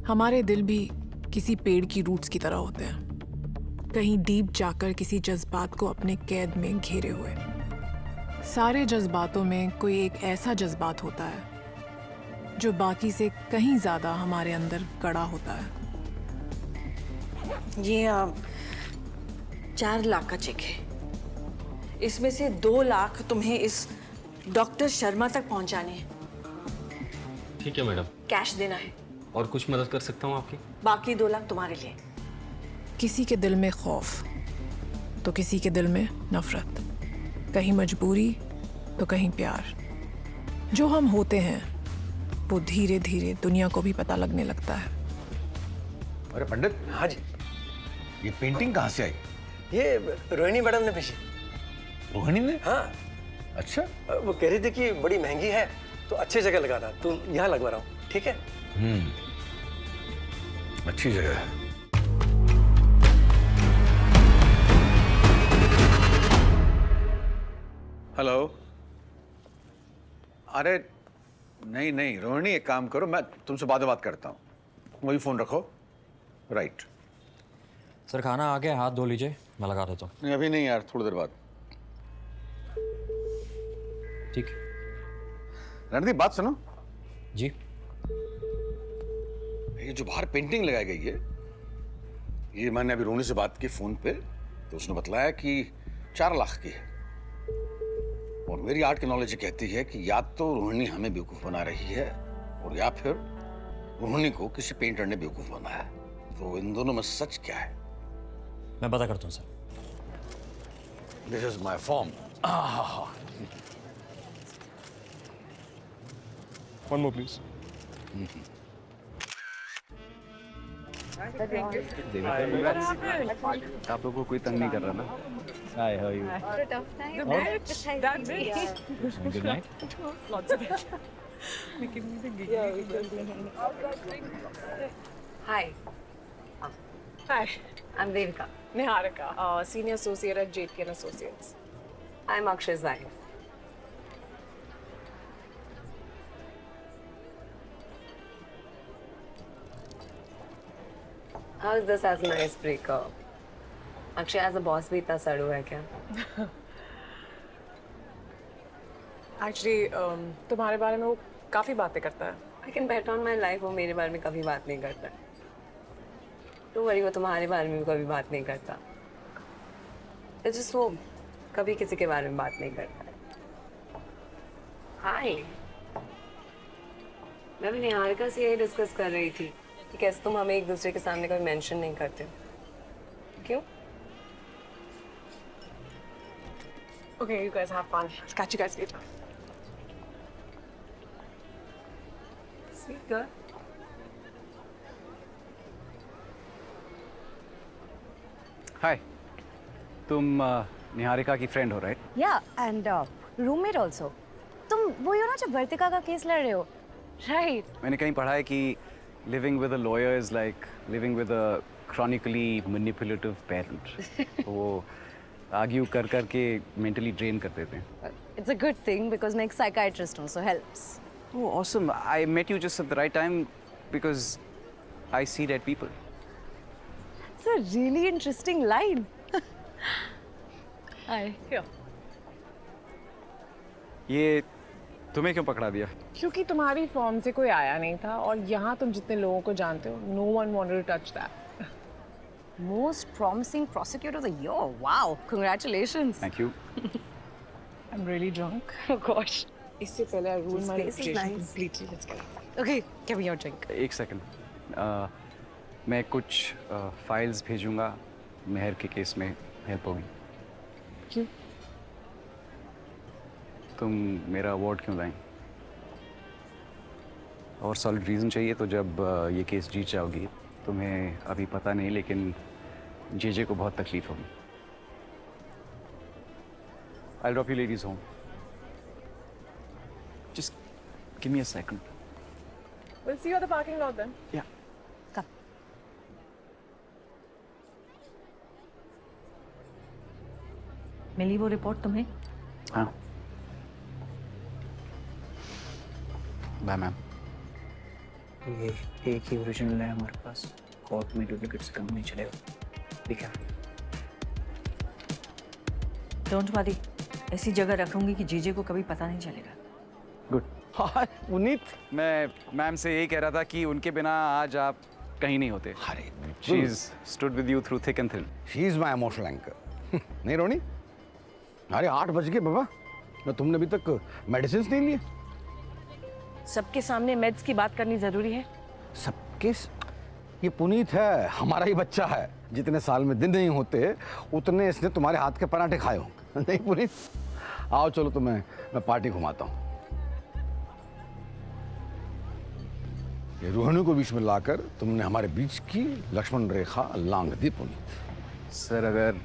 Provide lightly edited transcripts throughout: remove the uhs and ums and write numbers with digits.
हमारे दिल भी किसी पेड़ की रूट्स की तरह होते हैं, कहीं डीप जाकर किसी जज्बात को अपने कैद में घेरे हुए। सारे जज्बातों में कोई एक ऐसा जज्बात होता है जो बाकी से कहीं ज़्यादा हमारे अंदर गड़ा होता है। ये 4 लाख का चेक है। इसमें से 2 लाख तुम्हें इस डॉक्टर शर्मा तक पहुंचाने हैं। ठीक है मैडम। कैश देना है। और कुछ मदद कर सकता हूँ आपकी? बाकी 2 लाख तुम्हारे लिए। किसी के दिल में खौफ तो किसी के दिल में नफरत, कहीं मजबूरी तो कहीं प्यार। जो हम होते हैं वो धीरे धीरे दुनिया को भी पता लगने लगता है। अरे पंडित। हाँ जी। ये पेंटिंग कहाँ से आई? ये रोहिणी मैडम ने भेजी। रोहिणी ने? हाँ। अच्छा। वो कह रही थी कि बड़ी महंगी है तो अच्छी जगह लगाना, तो यहाँ लगवा रहा हूँ। ठीक है? अच्छी जगह है। हेलो। अरे नहीं नहीं रोहिणी, एक काम करो, मैं तुमसे बाद में बात करता हूँ। वही फोन रखो। राइट। सर खाना आ गया, हाथ धो लीजिए, मैं लगा देता हूँ। नहीं अभी नहीं यार, थोड़ी देर बाद। ठीक है। रणदीप बात सुनो जी। ये जो बाहर पेंटिंग लगाई गई है, ये मैंने अभी रोहिणी से बात की फोन पे, तो उसने बतलाया कि 4 लाख की है। और मेरी आर्ट की नॉलेज कहती है कि या तो रोहिणी हमें बेवकूफ बना रही है और या फिर रोहिणी को किसी पेंटर ने बेवकूफ बनाया है। तो इन दोनों में सच क्या है? मैं पता करता हूँ sir. This is my form. One more, please. आप लोगों को कोई तंग नहीं कर रहा ना? Hi, how are you? Good night. Hi. Hi, I'm Devika. Niharika, Senior Associate at JTN Associates. I'm Akshay's wife. How's this as an icebreaker? Akshay as a boss भी इतना सड़ू है क्या? Actually, तुम्हारे बारे में वो काफी बातें करता है। I can bet on my life वो मेरे बारे में कभी बात नहीं करता। तो वही वो तुम्हारे बारे में भी कभी बात नहीं करता। It's just वो कभी किसी के बारे में बात नहीं करता। Hi. मैं भी निहारिका से यही डिस्कस कर रही थी कि कैसे तुम हमें एक दूसरे के सामने कभी मेंशन नहीं करते हो। क्यों? Okay, you guys have fun. I'll catch you guys later. Sweet girl. Hi. तुम निहारिका की फ्रेंड हो, right? Yeah, and roommate also. तुम वही हो ना जो वर्तिका का केस लड़ रहे हो, right? मैंने कहीं पढ़ा है कि living with a lawyer is like living with a chronically manipulative parent. वो argue कर के mentally drain कर देते हैं. It's a good thing because next psychiatrist also helps. Oh, awesome. I met you just at the right time because I see dead people. It's a really interesting line. Hi. Here. ये तुम्हें क्यों पकड़ा दिया? क्योंकि तुम्हारी form से कोई आया नहीं था और यहाँ तुम जितने लोगों को जानते हो, no one wanted to touch that. Most promising prosecutor of the year. Wow, congratulations. Thank you. I'm really drunk. Oh gosh. इससे पहले I ruined my This place is reputation nice. completely. Let's get out. Okay, give me your drink. एक second. मैं कुछ files भेजूंगा, मेहर के case में help होगी। क्यों? तुम मेरा अवार्ड क्यों लाएं? और सॉलिड रीज़न चाहिए तो जब ये केस जीत जाओगी, तुम्हें अभी पता नहीं लेकिन जेजे को बहुत तकलीफ होगी। I'll drop you ladies home. Just give me a second. We'll see you at the parking lot then. Yeah. Come. मिली वो रिपोर्ट तुम्हें? हाँ। Bye ma'am. ये एक ही ओरिजिनल है हमारे पास, कोर्ट में डुप्लीकेट से काम नहीं चलेगा। Be careful. डोंट वरी, ऐसी जगह रखूंगी कि जीजे को कभी पता नहीं चलेगा। गुड। हाँ पुनीत, मैं मैम से यही कह रहा था कि उनके बिना आज आप कहीं नहीं होते। अरे she is stood with you through thick and thin. She is my emotional anchor. नहीं रोनी, अरे 8 बज गए बाबा, ना तुमने अभी तक मेडिसिन नहीं लिए? सबके सामने मेड्स की बात करनी जरूरी है? सबके ये पुनीत है, हमारा ही बच्चा है। जितने साल में दिन नहीं होते उतने इसने तुम्हारे हाथ के पराठे खाए हो। नहीं पुनीत, आओ चलो तुम्हें मैं पार्टी घुमाता हूँ। ये रोहिणी को बीच में लाकर तुमने हमारे बीच की लक्ष्मण रेखा लांघ दी पुनीत। सर अगर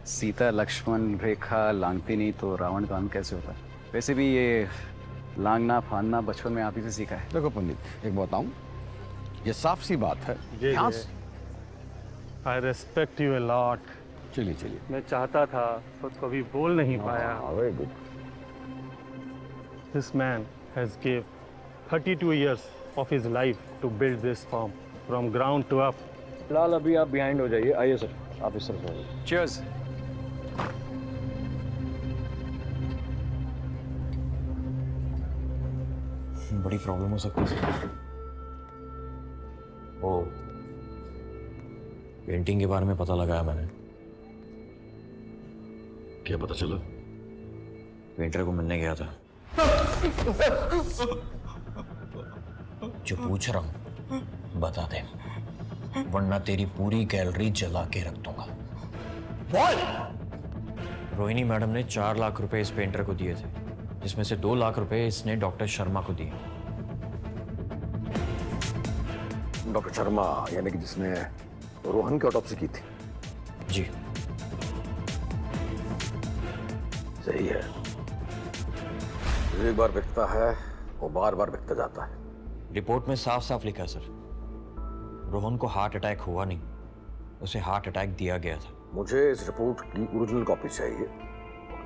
सीता लक्ष्मण रेखा लांघती नहीं तो रावण का अंत कैसे होता? वैसे भी ये लांघना फांदना बचपन में आप ही से सीखा है। देखो पंडित, एक बताऊं, ये साफ सी बात है। ध्यान से। I respect you a lot. चलिए चलिए। मैं चाहता था तो कभी बोल नहीं पाया। Very good. This man has gave 32 years of his life to build this firm from ground to up. फिलहाल अभी आप बिहाइंड हो जाइए। आइए सर, आप इस तरफ आइए। चीयर्स। बड़ी प्रॉब्लम हो सकती है। ओ, पेंटिंग के बारे में पता लगाया मैंने। क्या पता चला? पेंटर को मिलने गया था। जो पूछ रहा हूं बता दे, वरना तेरी पूरी गैलरी जला के रख दूंगा। रोहिणी मैडम ने 4 लाख रुपए इस पेंटर को दिए थे, जिसमें से 2 लाख रुपए इसने डॉक्टर शर्मा को दिए। डॉक्टर शर्मा यानी कि जिसने रोहन की ऑटोप्सी की थी? जी सही है। एक बार बिकता है वो बार बार बिकता जाता है। रिपोर्ट में साफ साफ लिखा है सर, रोहन को हार्ट अटैक हुआ नहीं, उसे हार्ट अटैक दिया गया था। मुझे इस रिपोर्ट की ओरिजिनल कॉपी चाहिए,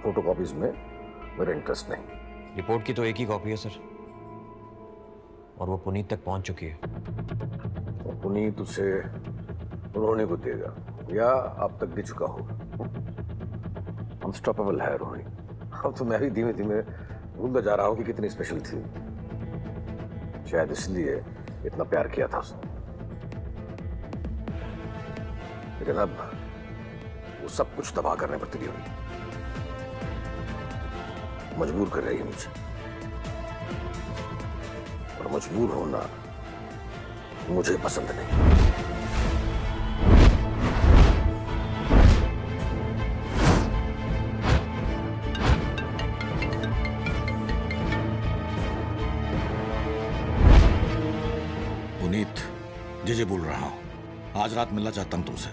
फोटो कॉपीज में मेरा इंटरेस्ट नहीं। रिपोर्ट की तो एक ही कॉपी है सर, और वो पुनीत तक पहुंच चुकी है। और पुनीत उसे रोहिणी को देगा या अब तक दे चुका होगा। अनस्टॉपेबल है रोहिणी। अब तो मैं भी धीमे धीमे भूलता जा रहा हूं कि कितनी स्पेशल थी। शायद इसलिए इतना प्यार किया था उसने। लेकिन अब वो सब कुछ तबाह करने पर तुली हुई, मजबूर कर रही है मुझे, और मजबूर होना मुझे पसंद नहीं। पुनीत, जी बोल रहा हूं। आज रात मिलना चाहता हूं तुमसे।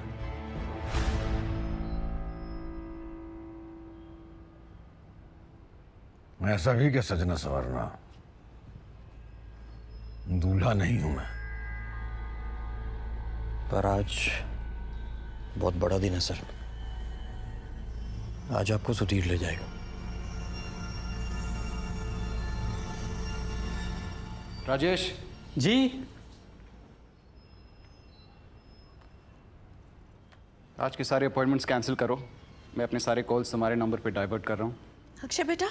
ऐसा भी क्या सजना संवरना, दूल्हा नहीं हूं मैं। पर आज बहुत बड़ा दिन है सर। आज आपको सुधीर ले जाएगा। राजेश जी। आज के सारे अपॉइंटमेंट्स कैंसिल करो। मैं अपने सारे कॉल्स तुम्हारे नंबर पे डाइवर्ट कर रहा हूँ। अक्षय बेटा,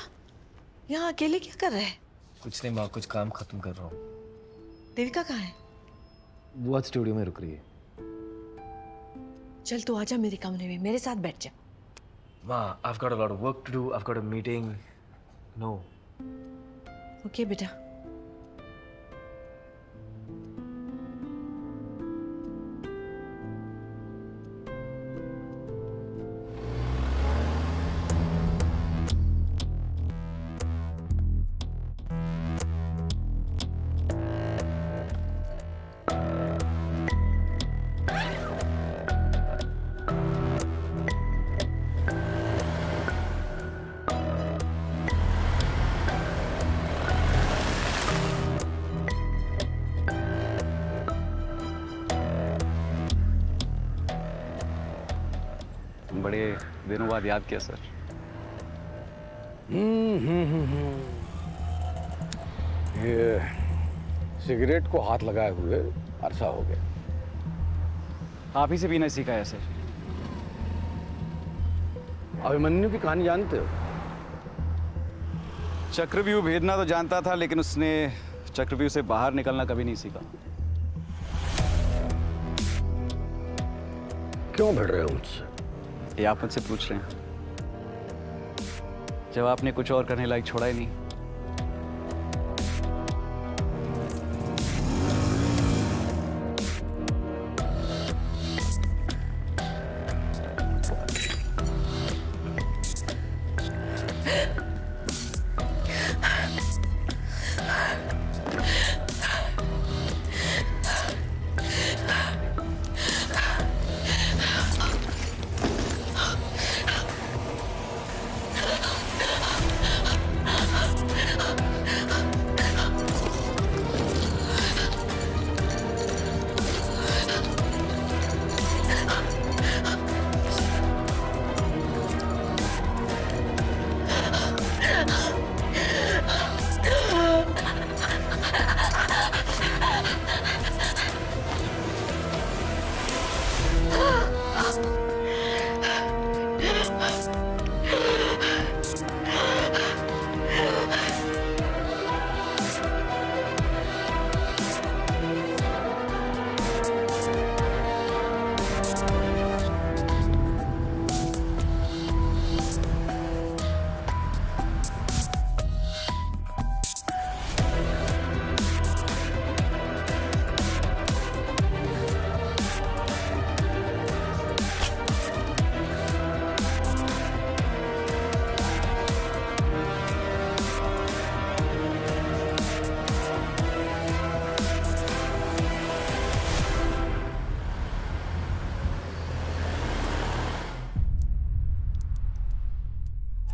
यहाँ अकेले क्या कर रहे हैं? कुछ नहीं माँ, कुछ काम खत्म कर रहा हूँ। देविका कहाँ है? वो आज स्टूडियो में रुक रही है। चल तू आजा मेरे कमरे में, मेरे साथ बैठ जा। माँ, I've got a lot of work to do. I've got a meeting. No. Okay बेटा। बड़े दिनों बाद याद किया सर। ये सिगरेट को हाथ लगाए हुए अरसा हो गया। आप ही से पीना सीखा है सर। अभिमन्यु की कहानी जानते हो? चक्रव्यूह भेदना तो जानता था, लेकिन उसने चक्रव्यूह से बाहर निकलना कभी नहीं सीखा। क्यों भिड़ रहे हो मुझसे? ये आप मुझसे पूछ रहे हैं जब आपने कुछ और करने लायक छोड़ा ही नहीं।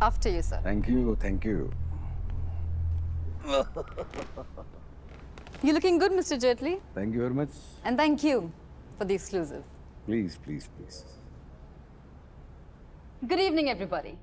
After you, sir. Thank you, thank you. You're looking good, Mr. Jaitley. Thank you very much. And thank you for the exclusive. Please please please. Good evening, everybody.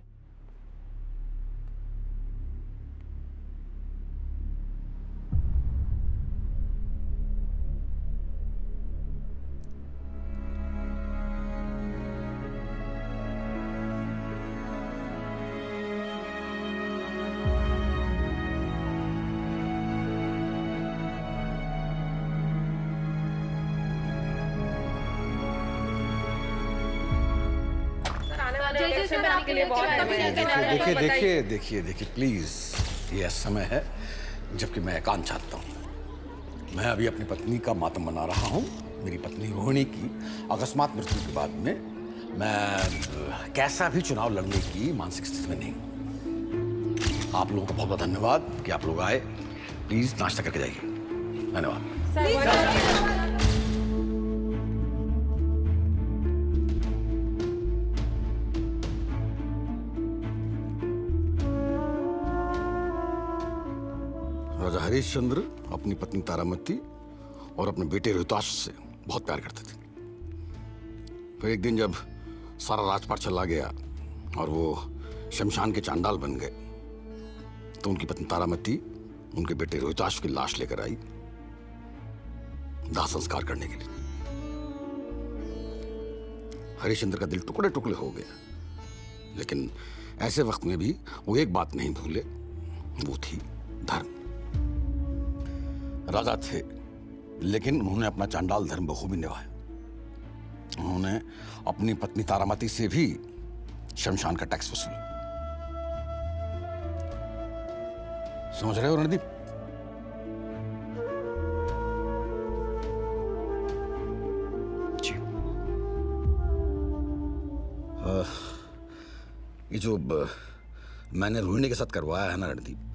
देखिए देखिए देखिए देखिए प्लीज, ये समय है जबकि मैं एकांत चाहता हूँ। मैं अभी अपनी पत्नी का मातम मना रहा हूँ। मेरी पत्नी रोहिणी की अकस्मात मृत्यु के बाद में मैं कैसा भी चुनाव लड़ने की मानसिक स्थिति में नहीं हूँ। आप लोगों का बहुत बहुत धन्यवाद कि आप लोग आए। प्लीज नाश्ता करके जाइए। धन्यवाद। राजा हरिश्चंद्र अपनी पत्नी तारामती और अपने बेटे रोहिताश से बहुत प्यार करते थे। फिर एक दिन जब सारा राजपाट चला गया और वो शमशान के चांडाल बन गए, तो उनकी पत्नी तारामती उनके बेटे रोहिताश की लाश लेकर आई दाह संस्कार करने के लिए। हरिश्चंद्र का दिल टुकड़े टुकड़े हो गया, लेकिन ऐसे वक्त में भी वो एक बात नहीं भूले, वो थी धर्म। राजा थे, लेकिन उन्होंने अपना चांडाल धर्म बखूबी निभाया। उन्होंने अपनी पत्नी तारामती से भी शमशान का टैक्स वसूला। समझ रहे हो रणदीप? जी। ये जो मैंने रोहिणी के साथ करवाया है ना रणदीप,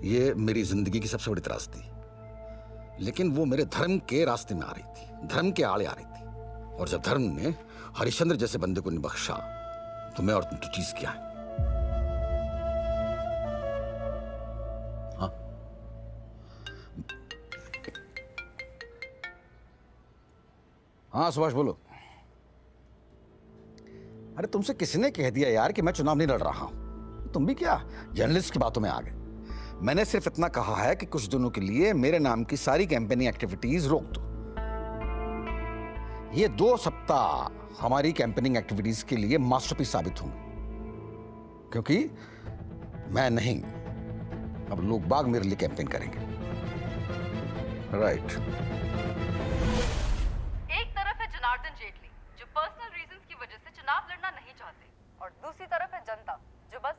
ये मेरी जिंदगी की सबसे बड़ी त्रासदी। लेकिन वो मेरे धर्म के रास्ते में आ रही थी, धर्म के आड़े आ रही थी। और जब धर्म ने हरिश्चंद्र जैसे बंदे को नहीं बख्शा, तो मैं और तुम तो चीज क्या है? हाँ? हाँ सुभाष बोलो। अरे तुमसे किसने कह दिया यार कि मैं चुनाव नहीं लड़ रहा हूं? तुम भी क्या जर्नलिस्ट की बातों में आ गए? मैंने सिर्फ इतना कहा है कि कुछ दिनों के लिए मेरे नाम की सारी कैंपेनिंग एक्टिविटीज रोक दो। ये 2 सप्ताह हमारी कैंपेनिंग एक्टिविटीज के लिए मास्टरपीस साबित होंगे, क्योंकि मैं नहीं, अब लोग बाग मेरे लिए कैंपेन करेंगे। राइट। एक तरफ है जनार्दन जेटली जो पर्सनल रीजंस की वजह से चुनाव लड़ना नहीं चाहते, और दूसरी तरफ है जनता जो बस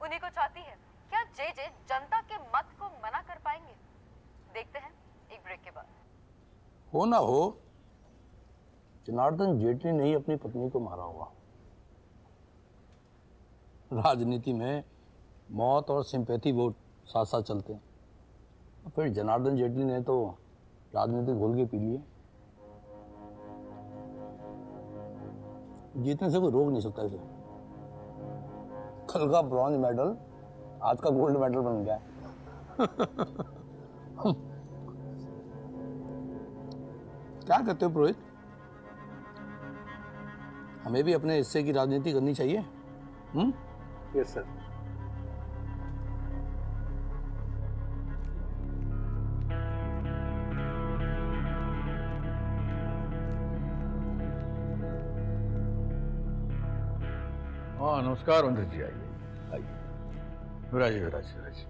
उन्हीं को चाहती है। क्या जे जनता के मत को मना कर पाएंगे? देखते हैं एक ब्रेक के बाद। हो ना हो, जनार्दन जेटली ने ही अपनी पत्नी को मारा होगा। राजनीति में मौत और सिंपैथी वोट साथ साथ चलते हैं। फिर जनार्दन जेटली ने तो राजनीति घोल के पी ली है। जीतने से कोई रोक नहीं सकता इसे। कल का ब्रॉन्ज मेडल आज का गोल्ड मेडल बन गया है। क्या कहते हो पुरोहित? हमें भी अपने हिस्से की राजनीति करनी चाहिए। Yes sir. हाँ नमस्कार मंत्री जी, आइए आइए, विराजिए विराजिए विराजिए।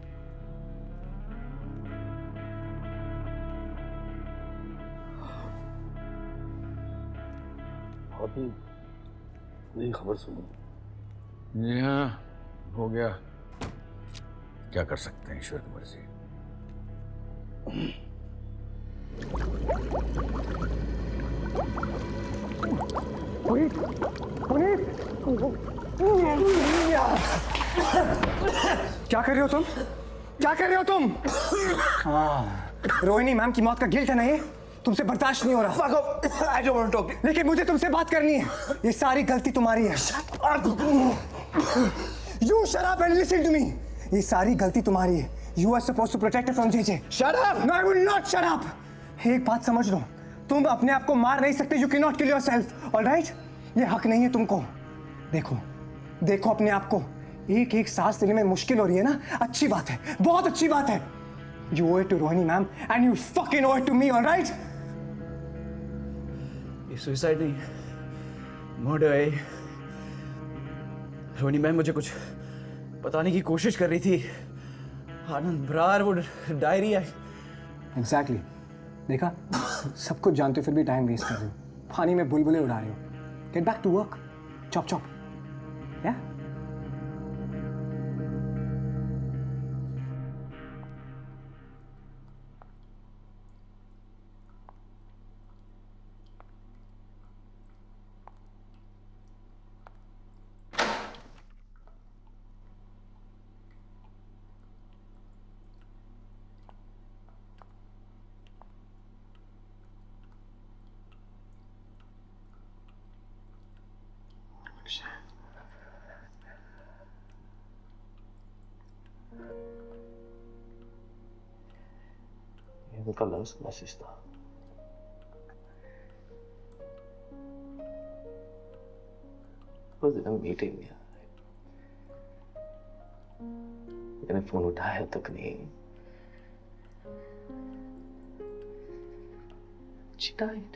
बहुत ही नई खबर सुनी। जी हाँ, हो गया, क्या कर सकते हैं, ईश्वर की मर्जी। पुनीत, पुनीत, क्या कर रहे हो तुम? क्या कर रहे हो तुम? रोहिणी मैम की मौत का गिल्ट है ना, ये तुमसे बर्दाश्त नहीं हो रहा। I don't want to talk. लेकिन मुझे तुमसे बात करनी है। ये सारी गलती तुम्हारी है। You shut up and listen to me. ये सारी गलती तुम्हारी है। You are supposed to protect her from JJ. Shut up. No, I will not shut up. एक बात समझ लो, तुम अपने आप को मार नहीं सकते। You cannot kill yourself. All right? ये हक नहीं है तुमको। देखो, देखो अपने आप को। एक एक सांस लेने में मुश्किल हो रही है ना, अच्छी बात है, बहुत अच्छी बात है। You owe it to Rohini ma'am and you fucking owe it to me, all right? ये सुसाइड नहीं, मर्डर है। रोहिणी मैम मुझे कुछ बताने की कोशिश कर रही थी। आनंद बरार वो डायरी है। Exactly. देखा, सब कुछ जानते हो फिर भी टाइम वेस्ट कर रहे हो, पानी में बुलबुले उड़ा रहे हो। Get back to work. Chop chop. Yeah? ये तो कल मैसेज था। Was in a meeting यार। मैंने फोन उठाया तक नहीं। She died.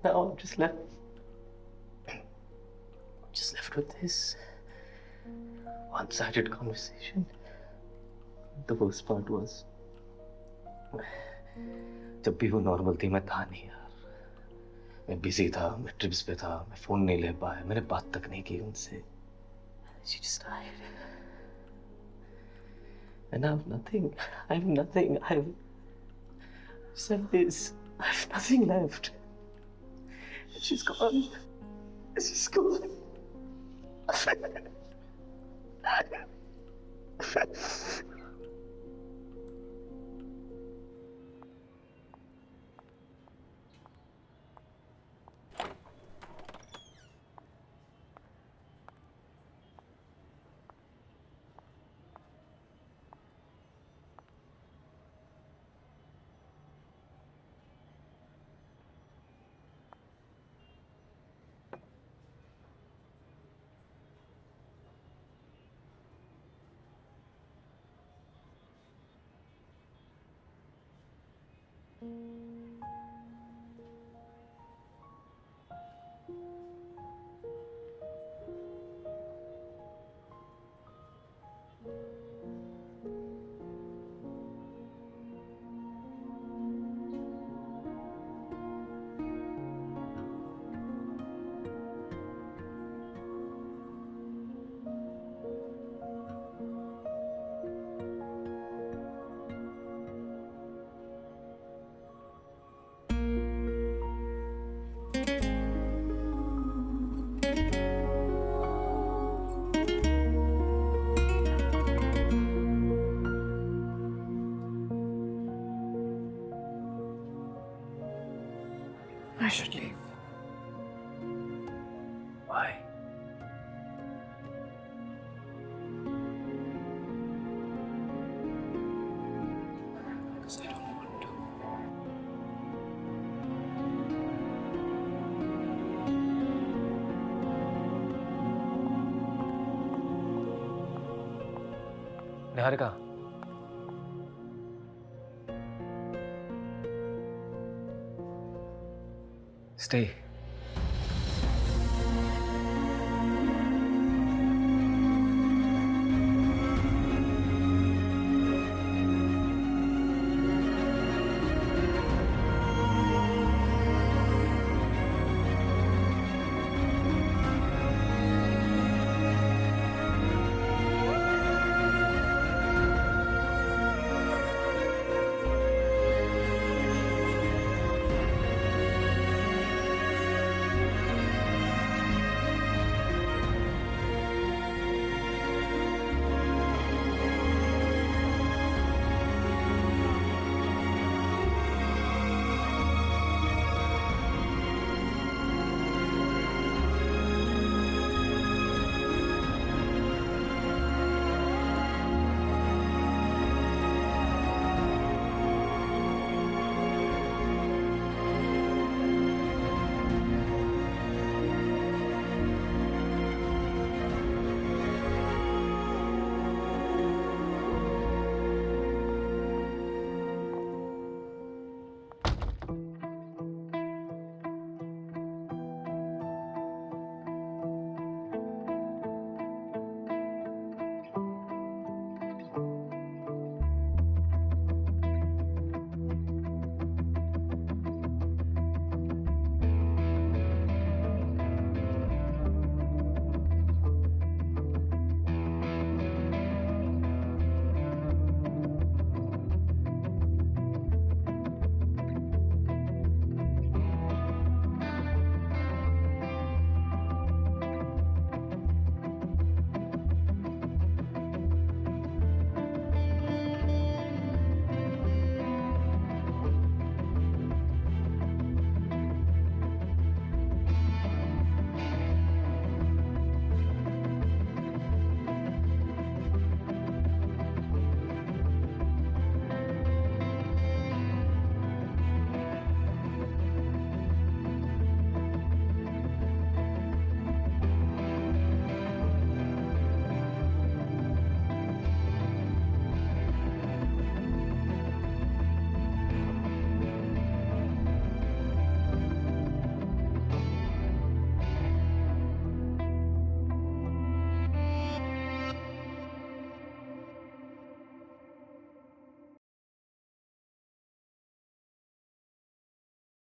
Now I'm just left with this one-sided conversation. The worst part was, जब भी वो नॉर्मल थी मैं था नहीं यार। मैं बिजी था, मैं ट्रिप्स पे था, मैं फोन नहीं ले पाया, मैंने बात तक नहीं की उनसे। She just died. And I have nothing. I have nothing. I have said this. I have nothing left. She's gone. She's gone. I should leave. Why? Because I don't want to. Niharika, stay.